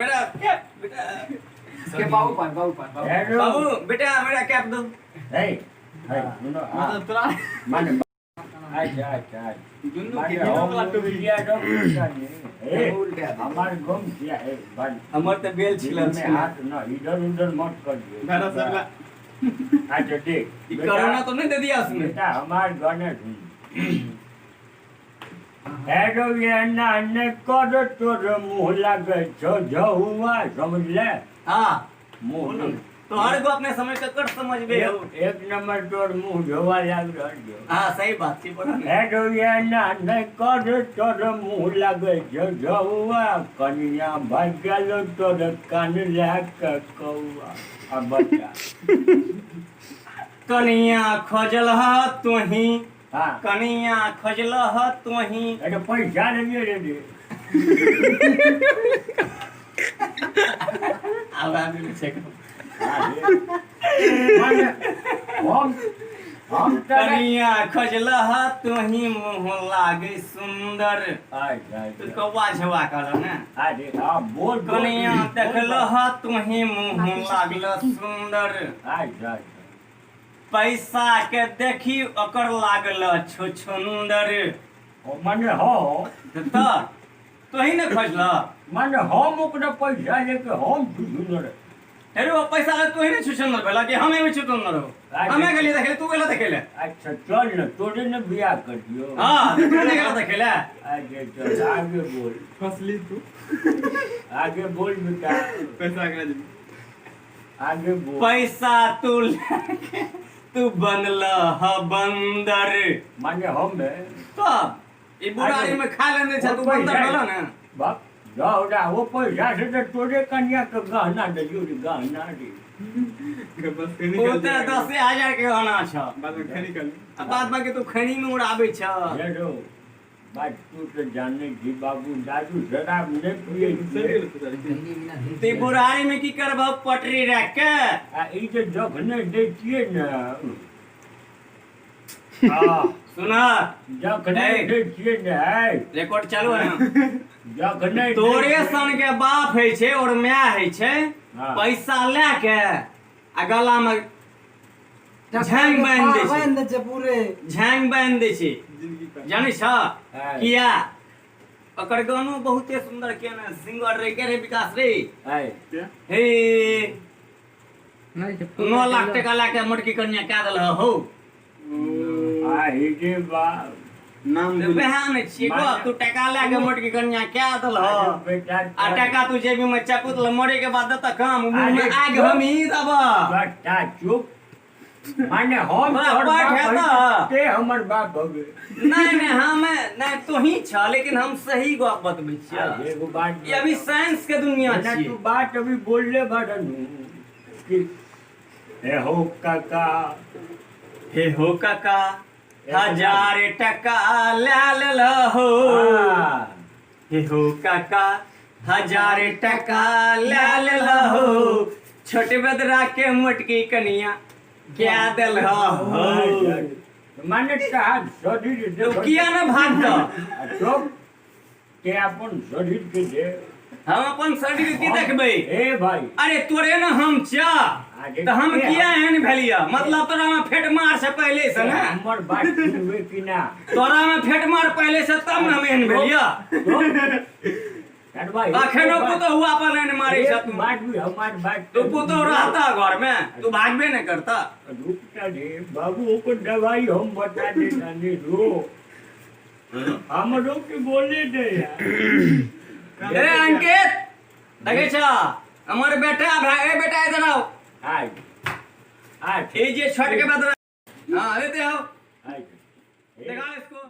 बेटा कैप बेटा इसके बाबू बेटा मेरा कैप दो हे हे नो मतलब तुला माने अच्छा दुन्नु माने के दिनो हम वाला तो बिया दो हे हमार गम किया है बन हमर त बेल छिलन में हाथ ना इधर उधर मत कर दियो मेरा सबला अच्छा देख ये कोरोना तो नहीं दे दिया उसने बेटा हमार गाने हेडो ये ना ने कर तोर मुंह लागे जो हुआ समझ ले हां मुंह तो हर को अपने समझ के कर समझ बे हो एक नंबर तोर मुंह जोवा लाग रहल हां सही बात छी बोला हेडो ये ना ने कर तोर मुंह लागे जो हुआ कनिया भाग गेलो तोर कान लाग कौआ अब बता कनिया खोजल ह तोही हां कनिया खोजल ह तोही अरे पैसा नहीं रे रे आवा भी चेक हम कनिया खोजल ह तोही मुंह लागे सुंदर अच्छा तू कौवा झवा कहल ना अरे हां बोल कनिया देखल ह तोही मुंह लागल सुंदर अच्छा पैसा के देखी ओकर लागल छुछुंदर ओ माने हो त तोही न खोजल माने हम ओकरा पैसा लेके हम सुंदर अरे वो पैसा ले तोही न छुछुंदर भेला कि हमें भी छुछुंदर हो हमें गली देखे तू गेला देखेले अच्छा चल न तोरे ने बियाह कर दियो हां तू ने गेला देखेले आगे चल आगे बोल फसली तू आगे बोल बेटा पैसा के आगे बोल पैसा तू लेके तू बनल ह बंदर माने हम तब ई बुढ़ारी में खा लेने छ तू बंदर भेला ना बाप जाओ वो पैसा से तो तोरे कन्या के गहना दियो रे गहना रे ओते 10,000 के होना छ बाद में खनी कर बाद बाकी तू खनी में उड़ाबे छ ये रो बात तू तो जानने जी बाबू दादू शराब नहीं पिए ते बुढ़ारी में की करब पटरी रख के ई जे जखने देतिए न हां सुना जखने देतिए न रिकॉर्ड चालू है ना जखने तोरे सन के बाप है छे और मां है छे पैसा लेके आ गला में झांग बांध दे छे पूरे झांग बांध दे छे जाने छ किया ओकर गानो बहुते सुंदर के ना सिंगर रे के रे विकास रे हे 9 लाख टका लाके मोटकी कन्या क्या दल हो आ ही जे बा नाम बहन छी गो तू टका लाके मोटकी कन्या क्या दल हो बेटा आ टका तू जेबी में चपुत ल मरे के बाद त काम मुंह में आग हम ही दब बेटा चुप माने हम ते हमर बाप हो गए नहीं हम नहीं तो ही छ लेकिन हम सही बात बतबै छियै एगो बात ये अभी साइंस के दुनिया ना छी तू बात अभी बोलले बड़नू कि हे हो काका हजार टका ले हो हे हो काका 1000 टका ले हो छोटे बदरा के मोटकी कनिया क्या दल हो माने कहा शरीर तो किया ना भाग तो के अपन शरीर के दे हम अपन शरीर की देखबै ए भाई अरे तोरे ना हम चा तो हम किया एहन भेलिया मतलब तोरा में फेट मार से पहले से ना हमर बात सुनबे कि ना तोरा में फेट मार पहले से तब ना हम एहन भेलिया भाई अखनो पुतो हुआ पर एहन मारे छ तू बात भी हमार बात तू पुतो रहता घर में तू भागबे नहीं करता रुकता रे बाबू को दवाई हम बता देता नहीं रो हम लोग के बोले दे यार ए अंकित देखे छ हमर बेटा भाई ए बेटा इधर आओ आज ये जे छोट के बदरा हां लेते आओ आज देखा इसको